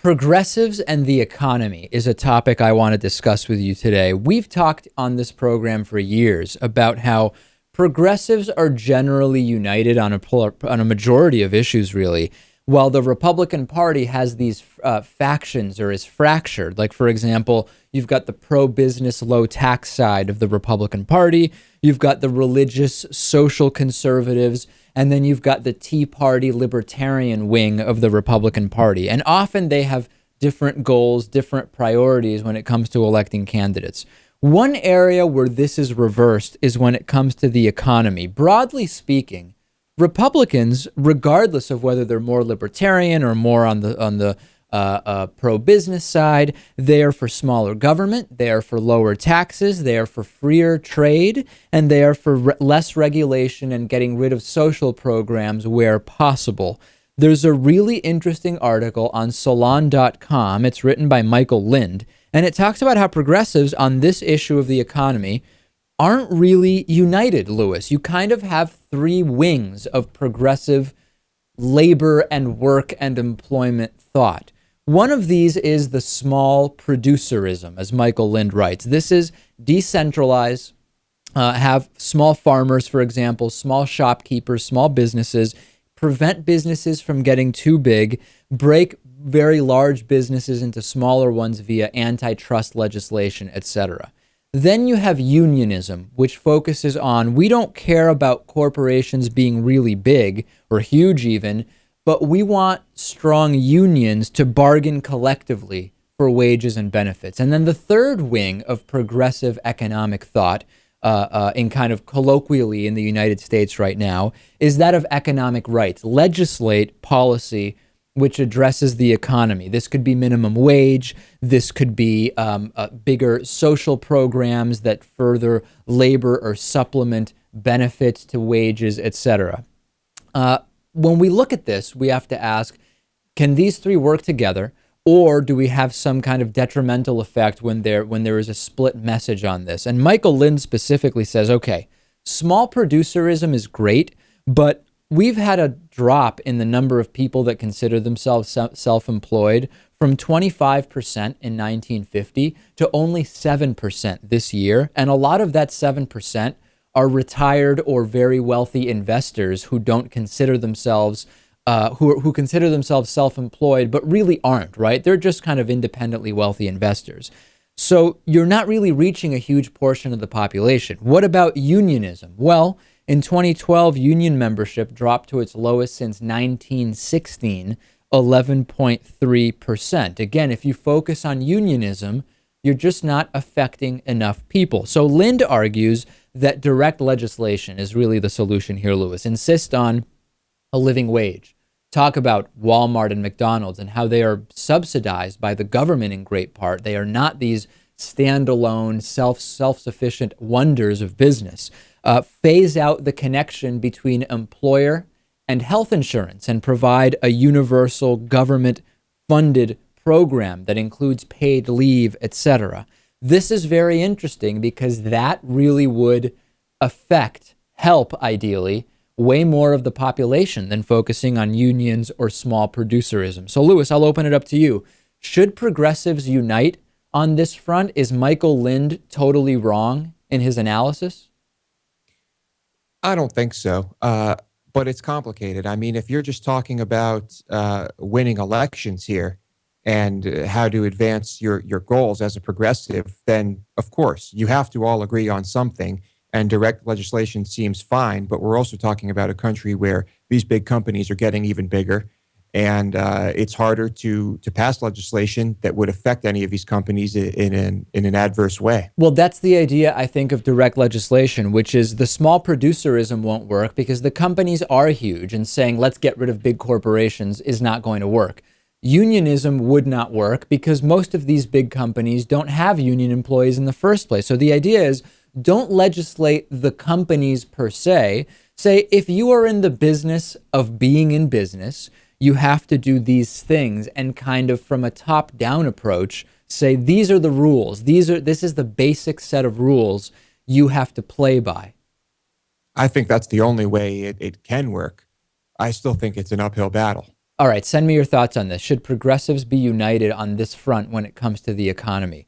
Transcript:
Progressives and the economy is a topic I want to discuss with you today. We've talked on this program for years about how progressives are generally united on a majority of issues, really, while the Republican Party has these factions or is fractured. Like, for example, you've got the pro-business, low-tax side of the Republican Party, you've got the religious, social conservatives, and then you've got the Tea Party libertarian wing of the Republican Party. And often they have different goals, different priorities when it comes to electing candidates. One area where this is reversed is when it comes to the economy. Broadly speaking, Republicans, regardless of whether they're more libertarian or more on the pro-business side, they are for smaller government, they are for lower taxes, they are for freer trade, and they are for less regulation and getting rid of social programs where possible. There's a really interesting article on Salon.com. It's written by Michael Lind, and it talks about how progressives on this issue of the economy aren't really united, Lewis. You kind of have three wings of progressive labor and work and employment thought. One of these is the small producerism, as Michael Lind writes. This is decentralize, have small farmers, for example, small shopkeepers, small businesses, prevent businesses from getting too big, break very large businesses into smaller ones via antitrust legislation, etc. Then you have unionism, which focuses on we don't care about corporations being really big or huge even, but we want strong unions to bargain collectively for wages and benefits. And then the third wing of progressive economic thought, in kind of colloquially in the United States right now, is that of economic rights. Legislate policy which addresses the economy. This could be minimum wage. This could be bigger social programs that further labor or supplement benefits to wages, etc. When we look at this, we have to ask, can these three work together, or do we have some kind of detrimental effect when there is a split message on this? And Michael Lind specifically says, okay, small producerism is great, but we've had a drop in the number of people that consider themselves self-employed from 25% in 1950 to only 7% this year. And a lot of that 7% are retired or very wealthy investors who don't consider themselves, who consider themselves self-employed, but really aren't, right? They're just kind of independently wealthy investors. So you're not really reaching a huge portion of the population. What about unionism? Well, in 2012, union membership dropped to its lowest since 1916, 11.3%. Again, if you focus on unionism, you're just not affecting enough people. So Lind argues that direct legislation is really the solution here, Lewis. Insist on a living wage. Talk about Walmart and McDonald's and how they are subsidized by the government in great part. They are not these standalone, self-sufficient wonders of business. Phase out the connection between employer and health insurance and provide a universal government-funded program that includes paid leave, etc. This is very interesting because that really would help, ideally, way more of the population than focusing on unions or small producerism. So, Lewis, I'll open it up to you. Should progressives unite on this front? Is Michael Lind totally wrong in his analysis? I don't think so, but it's complicated. I mean, if you're just talking about winning elections here and how to advance your goals as a progressive, then of course you have to all agree on something. And direct legislation seems fine, but we're also talking about a country where these big companies are getting even bigger, and it's harder to pass legislation that would affect any of these companies in an adverse way. Well, that's the idea, I think, of direct legislation, which is the small producerism won't work because the companies are huge, and saying let's get rid of big corporations is not going to work. Unionism would not work because most of these big companies don't have union employees in the first place. So the idea is, don't legislate the companies per se. Say, if you are in the business of being in business, you have to do these things, and kind of from a top-down approach, say these are the rules. This is the basic set of rules you have to play by. I think that's the only way it can work. I still think it's an uphill battle. All right, send me your thoughts on this. Should progressives be united on this front when it comes to the economy?